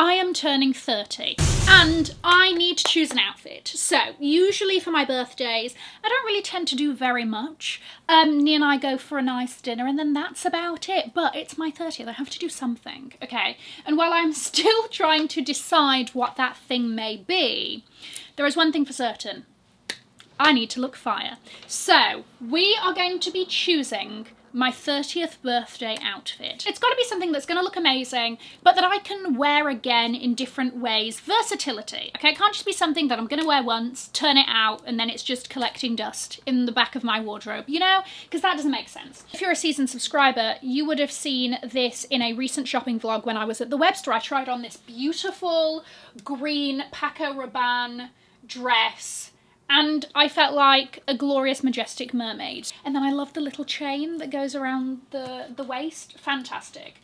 I am turning 30 and I need to choose an outfit. So usually for my birthdays, I don't really tend to do very much. Nia and I go for a nice dinner and then that's about it. But it's my 30th, I have to do something, okay? And while I'm still trying to decide what that thing may be, there is one thing for certain. I need to look fire. So we are going to be choosing my 30th birthday outfit. It's got to be something that's going to look amazing, but that I can wear again in different ways. Versatility, okay? It can't just be something that I'm going to wear once, turn it out, and then it's just collecting dust in the back of my wardrobe, you know? Because that doesn't make sense. If you're a seasoned subscriber, you would have seen this in a recent shopping vlog when I was at the web store. I tried on this beautiful green Paco Rabanne dress, and I felt like a glorious, majestic mermaid. And then I love the little chain that goes around the waist. Fantastic.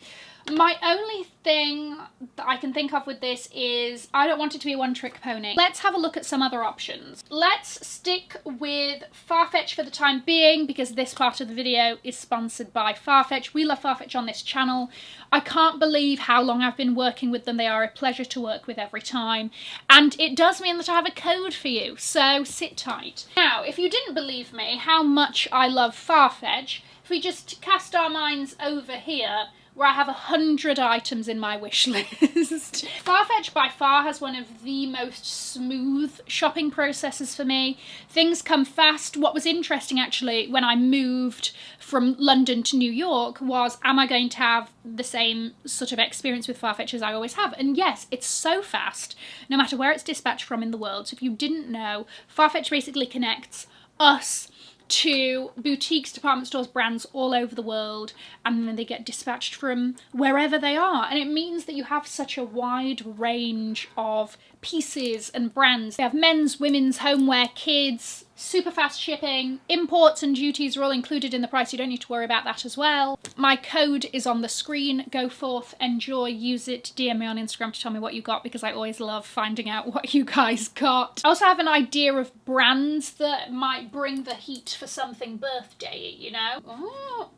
My only thing that I can think of with this is I don't want it to be a one-trick pony. Let's have a look at some other options. Let's stick with FARFETCH for the time being because this part of the video is sponsored by FARFETCH. We love FARFETCH on this channel. I can't believe how long I've been working with them. They are a pleasure to work with every time. And it does mean that I have a code for you, so sit tight. Now, if you didn't believe me how much I love FARFETCH, if we just cast our minds over here, where I have 100 items in my wish list. FARFETCH by far has one of the most smooth shopping processes for me. Things come fast. What was interesting actually when I moved from London to New York was, am I going to have the same sort of experience with FARFETCH as I always have? And yes, it's so fast, no matter where it's dispatched from in the world. So if you didn't know, FARFETCH basically connects us to boutiques, department stores, brands all over the world, and then they get dispatched from wherever they are. And it means that you have such a wide range of pieces and brands. They have men's, women's, homeware, kids, super fast shipping, imports and duties are all included in the price. You don't need to worry about that as well. My code is on the screen. Go forth, enjoy, use it. DM me on Instagram to tell me what you got because I always love finding out what you guys got. I also have an idea of brands that might bring the heat for something birthday-y, you know? Oh.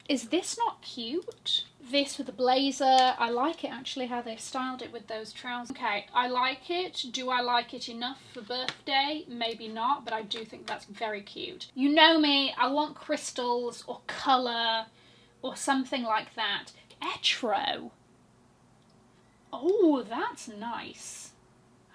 Is this not cute? This with a blazer. I like it actually how they've styled it with those trousers. Okay, I like it. Do I like it enough for birthday? Maybe not, but I do think that's very cute. You know me, I want crystals or colour or something like that. Etro. Oh, that's nice.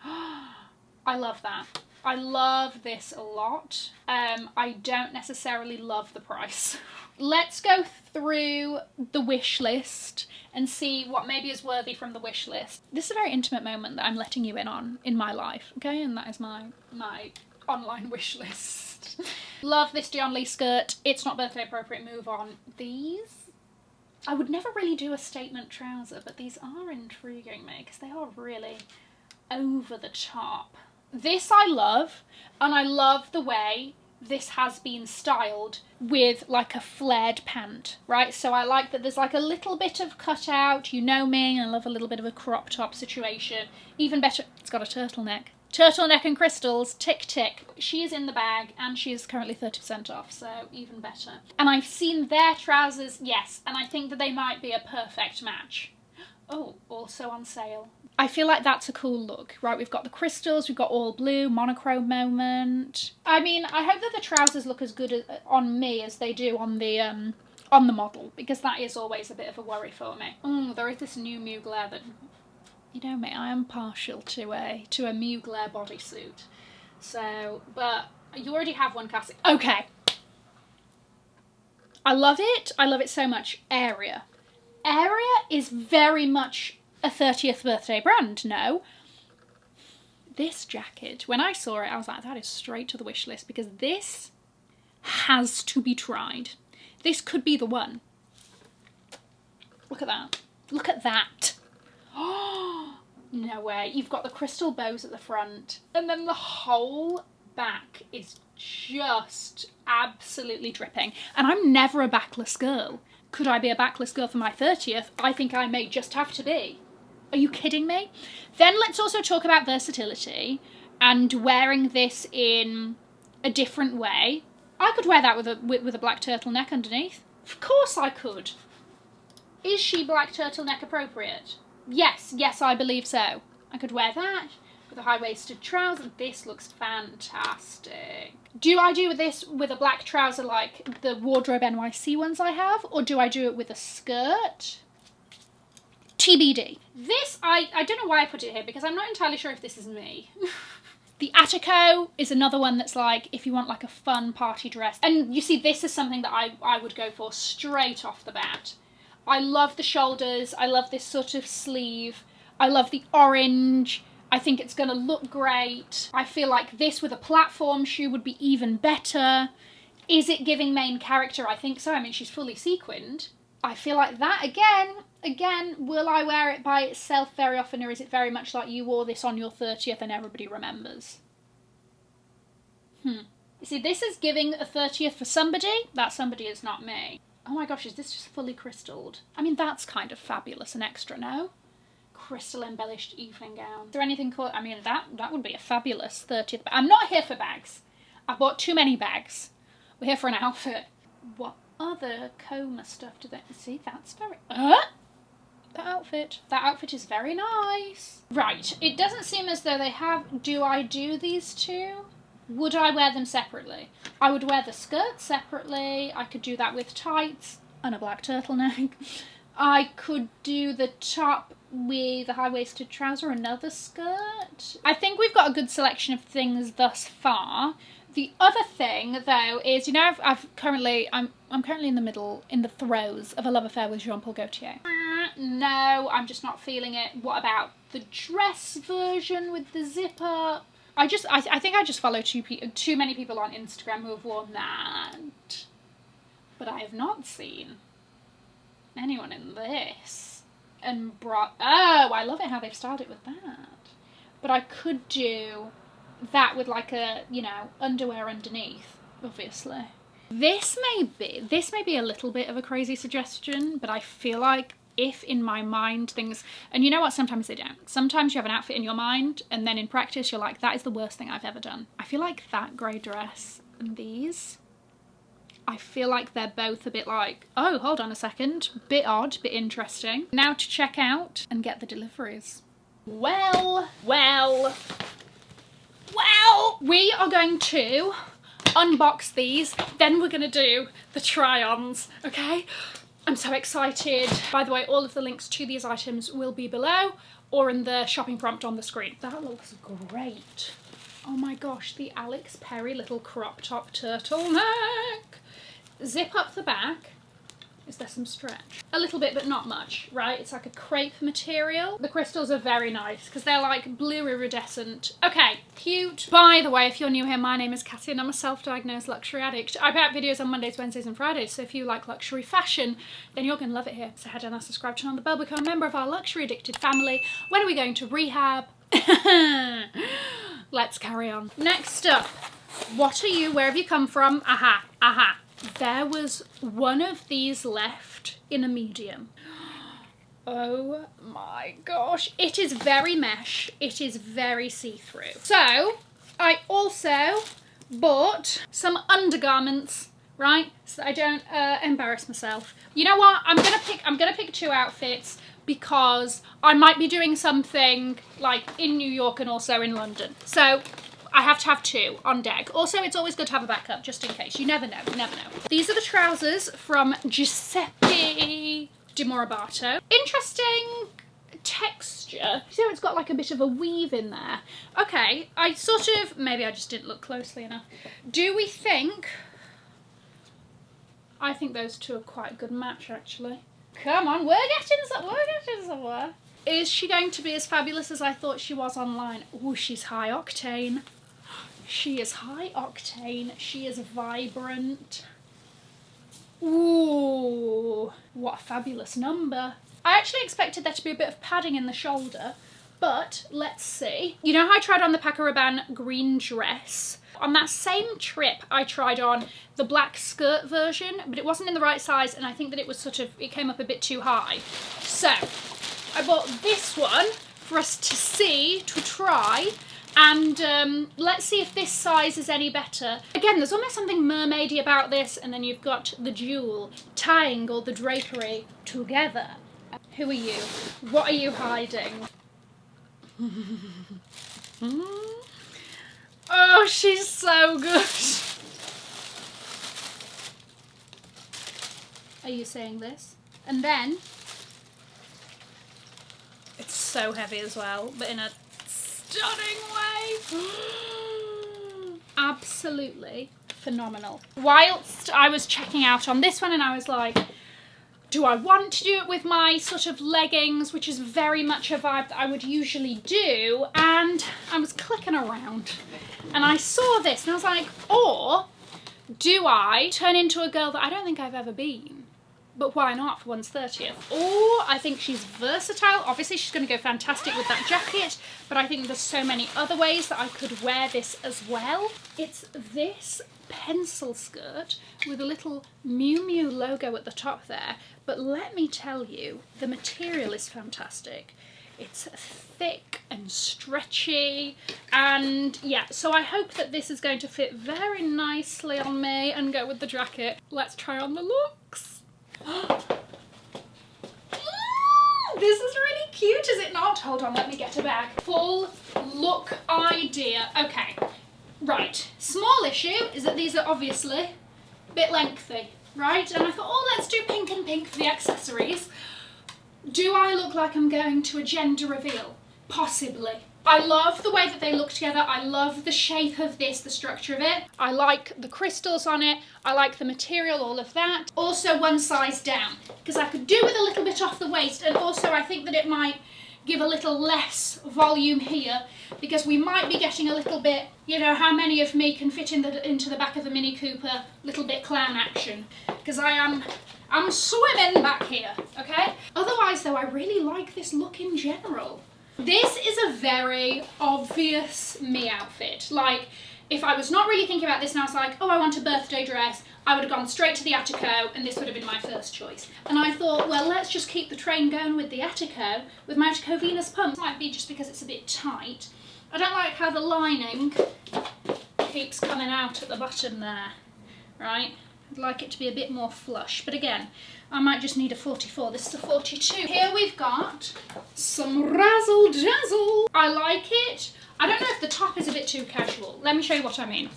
I love that. I love this a lot. I don't necessarily love the price. Let's go through the wish list and see what maybe is worthy from the wish list. This is a very intimate moment that I'm letting you in on in my life, okay? And that is my online wish list. Love this Dion Lee skirt. It's not birthday appropriate, move on. These, I would never really do a statement trouser, but these are intriguing me because they are really over the top. This I love, and I love the way this has been styled with like a flared pant, right? So I like that there's like a little bit of cutout, you know me, I love a little bit of a crop top situation. Even better, it's got a turtleneck. Turtleneck and crystals, tick tick. She is in the bag and she is currently 30% off, so even better. And I've seen their trousers, yes, and I think that they might be a perfect match. Oh, also on sale. I feel like that's a cool look, right? We've got the crystals, we've got all blue, monochrome moment. I mean, I hope that the trousers look as good on me as they do on the model, because that is always a bit of a worry for me. Oh, there is this new Mugler that, you know me, I am partial to a Mugler bodysuit. So, but you already have one classic. Okay. I love it. I love it so much. Area. Area is very much a 30th birthday brand, no? This jacket, when I saw it, I was like, that is straight to the wish list because this has to be tried. This could be the one. Look at that. Look at that. Oh, no way. You've got the crystal bows at the front and then the whole back is just absolutely dripping. And I'm never a backless girl. Could I be a backless girl for my 30th? I think I may just have to be. Are you kidding me? Then let's also talk about versatility and wearing this in a different way. I could wear that with a black turtleneck underneath. Of course I could. Is she black turtleneck appropriate? Yes, yes, I believe so. I could wear that with a high-waisted trouser. This looks fantastic. Do I do this with a black trouser like the Wardrobe NYC ones I have, or do I do it with a skirt? TBD. This, I don't know why I put it here, because I'm not entirely sure if this is me. The Attico is another one that's like, if you want like a fun party dress. And you see, this is something that I would go for straight off the bat. I love the shoulders. I love this sort of sleeve. I love the orange. I think it's going to look great. I feel like this with a platform shoe would be even better. Is it giving main character? I think so. I mean, she's fully sequined. I feel like that again, will I wear it by itself very often, or is it very much like you wore this on your 30th and everybody remembers? You see, this is giving a 30th for somebody. That somebody is not me. Oh my gosh, is this just fully crystalled? I mean, that's kind of fabulous and extra, no? Crystal embellished evening gown. Is there anything called, I mean, that would be a fabulous 30th. But I'm not here for bags. I bought too many bags. We're here for an outfit. What other coma stuff do they, see, that's very, that outfit is very nice. Right, it doesn't seem as though they have, do I do these two? Would I wear them separately? I would wear the skirt separately. I could do that with tights and a black turtleneck. I could do the top with a high-waisted trouser, another skirt. I think we've got a good selection of things thus far. The other thing, though, is, you know, I'm currently in the throes of a love affair with Jean Paul Gaultier. No, I'm just not feeling it. What about the dress version with the zip up? I think I just follow too many people on Instagram who have worn that. But I have not seen anyone in this. And oh, I love it how they've styled it with that. But I could do that with like a, you know, underwear underneath, obviously. This may be a little bit of a crazy suggestion, but I feel like if in my mind things, and you know what, sometimes they don't. Sometimes you have an outfit in your mind and then in practice you're like, that is the worst thing I've ever done. I feel like that grey dress and these, I feel like they're both a bit like, oh, hold on a second, bit odd, bit interesting. Now to check out and get the deliveries. Well, we are going to unbox these, then we're going to do the try-ons, okay? I'm so excited. By the way, all of the links to these items will be below or in the shopping prompt on the screen. That looks great. Oh my gosh, the Alex Perry little crop top turtleneck. Zip up the back. Is there some stretch? A little bit, but not much, right? It's like a crepe material. The crystals are very nice because they're like blue iridescent. Okay, cute. By the way, if you're new here, my name is Cassie and I'm a self-diagnosed luxury addict. I put out videos on Mondays, Wednesdays and Fridays, so if you like luxury fashion, then you're gonna love it here. So head down and subscribe, turn on the bell, become a member of our luxury addicted family. When are we going to rehab? Let's carry on. Next up, what are you? Where have you come from? Aha. There was one of these left in a medium. Oh my gosh. It is very mesh. It is very see-through. So I also bought some undergarments, right? So that I don't embarrass myself. You know what? I'm gonna pick two outfits because I might be doing something like in New York and also in London. So I have to have two on deck. Also, it's always good to have a backup, just in case. You never know, you never know. These are the trousers from Giuseppe Di Morobato. Interesting texture. See how it's got like a bit of a weave in there? Okay, maybe I just didn't look closely enough. Do we think... I think those two are quite a good match, actually. Come on, we're getting somewhere. Is she going to be as fabulous as I thought she was online? Oh, she's high octane. She is high octane. She is vibrant. Ooh, what a fabulous number. I actually expected there to be a bit of padding in the shoulder, but let's see. You know how I tried on the Paco Rabanne green dress? On that same trip, I tried on the black skirt version, but it wasn't in the right size, and I think that it was it came up a bit too high. So I bought this one for us to see, to try, and let's see if this size is any better. Again, there's almost something mermaidy about this, and then you've got the jewel tying all the drapery together. Who are you? What are you hiding? Oh, she's so good. Are you saying this? And then, it's so heavy as well, but in a stunning way. Absolutely phenomenal. Whilst I was checking out on this one and I was like, do I want to do it with my sort of leggings, which is very much a vibe that I would usually do, and I was clicking around and I saw this and I was like, or do I turn into a girl that I don't think I've ever been? But why not for one's 30th? Or I think she's versatile. Obviously she's going to go fantastic with that jacket, but I think there's so many other ways that I could wear this as well. It's this pencil skirt with a little Miu Miu logo at the top there, but let me tell you, the material is fantastic. It's thick and stretchy, and yeah, so I hope that this is going to fit very nicely on me and go with the jacket. Let's try on the looks. This is really cute, is it not? Hold on, let me get a bag. Full look idea. Okay, right. Small issue is that these are obviously a bit lengthy, right? And I thought, oh, let's do pink and pink for the accessories. Do I look like I'm going to a gender reveal? Possibly. I love the way that they look together. I love the shape of this, the structure of it. I like the crystals on it. I like the material, all of that. Also one size down, because I could do with a little bit off the waist, and also I think that it might give a little less volume here, because we might be getting a little bit, you know, how many of me can fit into the back of the Mini Cooper, little bit clown action, because I'm swimming back here, okay? Otherwise though, I really like this look in general. This is a very obvious me outfit. Like, if I was not really thinking about this and I was like, oh, I want a birthday dress, I would have gone straight to the Attico and this would have been my first choice. And I thought, well, let's just keep the train going with the Attico, with my Attico Venus pumps. Might be just because it's a bit tight. I don't like how the lining keeps coming out at the bottom there, right? I'd like it to be a bit more flush, but again, I might just need a 44. This is a 42. Here we've got some razzle dazzle. I like it. I don't know if the top is a bit too casual. Let me show you what I mean.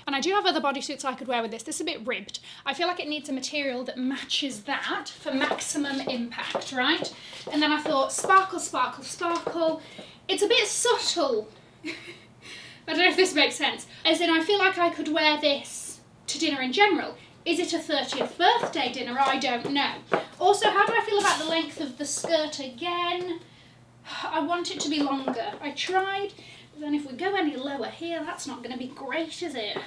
And I do have other bodysuits I could wear with this. This is a bit ribbed. I feel like it needs a material that matches that for maximum impact, right? And then I thought, sparkle, sparkle, sparkle. It's a bit subtle. I don't know if this makes sense. As in, I feel like I could wear this to dinner in general. Is it a 30th birthday dinner? I don't know. Also, how do I feel about the length of the skirt again? I want it to be longer. I tried, but then if we go any lower here, that's not going to be great, is it?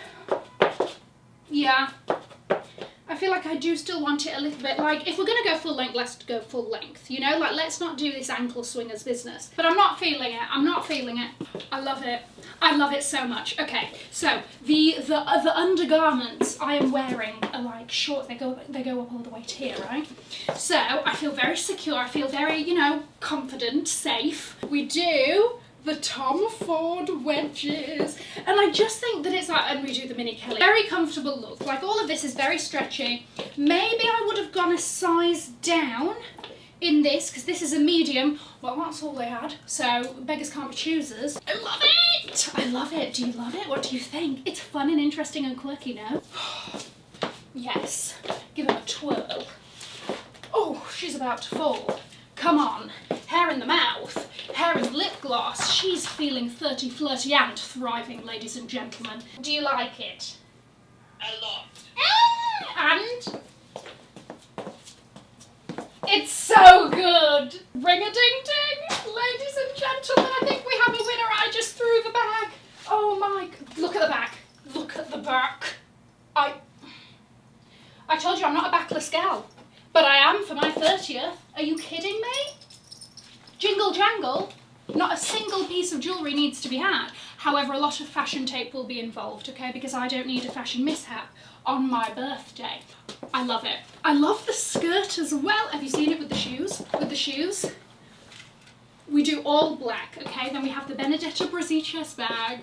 Yeah. I feel like I do still want it a little bit, like, if we're going to go full length, let's go full length, you know? Like, let's not do this ankle swingers business. But I'm not feeling it. I'm not feeling it. I love it. I love it so much. Okay, so the undergarments I am wearing are like short. They go up all the way to here, right? So I feel very secure. I feel very, you know, confident, safe. We do the Tom Ford wedges, and I just think that it's like, and we do the Mini Kelly. Very comfortable look. Like, all of this is very stretchy. Maybe I would have gone a size down in this, because this is a medium. Well, that's all they had, so beggars can't be choosers. I love it! I love it. Do you love it? What do you think? It's fun and interesting and quirky, no? Yes. Give him a twirl. Oh, she's about to fall. Come on. Hair in the mouth. Hair in the lip gloss. She's feeling 30, flirty and thriving, ladies and gentlemen. Do you like it? A lot. And it's so good! Ring-a-ding-ding! Ladies and gentlemen, I think we have a winner. I just threw the bag. Oh my, look at the back. Look at the back. I told you I'm not a backless gal, but I am for my 30th. Are you kidding me? Jingle jangle, not a single piece of jewellery needs to be had. However, a lot of fashion tape will be involved, okay, because I don't need a fashion mishap on my birthday. I love it. I love the skirt as well. Have you seen it with the shoes? With the shoes? We do all black, okay? Then we have the Benedetta Brazzi chest bag.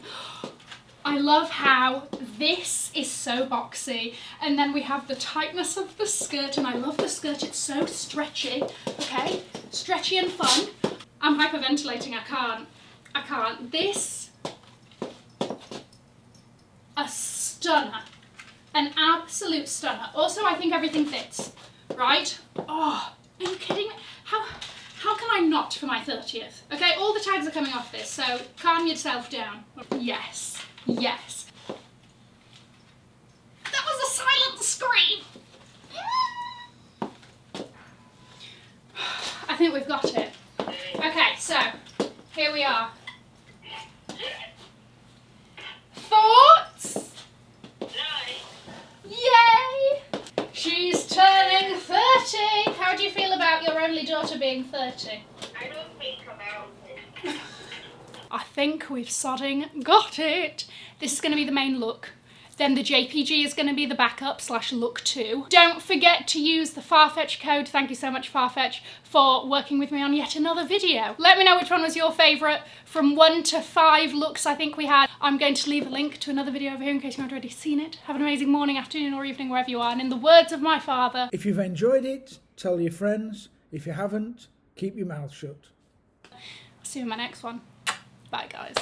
I love how this is so boxy, and then we have the tightness of the skirt, and I love the skirt, it's so stretchy, okay? Stretchy and fun. I'm hyperventilating, I can't. This, a stunner, an absolute stunner. Also, I think everything fits, right? Oh, are you kidding me? How can I not for my 30th? Okay, all the tags are coming off this, so calm yourself down. Yes, yes. That was a silent scream. I think we've got it. Okay, so here we are. Thoughts? Yay! She's turning 30. How do you feel about your only daughter being 30? I don't think about it. I think we've sodding got it. This is going to be the main look. Then the JPG is going to be the backup / look 2. Don't forget to use the FARFETCH code. Thank you so much, FARFETCH, for working with me on yet another video. Let me know which one was your favourite. From 1 to 5 looks I think we had. I'm going to leave a link to another video over here in case you haven't already seen it. Have an amazing morning, afternoon or evening wherever you are. And in the words of my father, if you've enjoyed it, tell your friends. If you haven't, keep your mouth shut. I'll see you in my next one. Bye guys.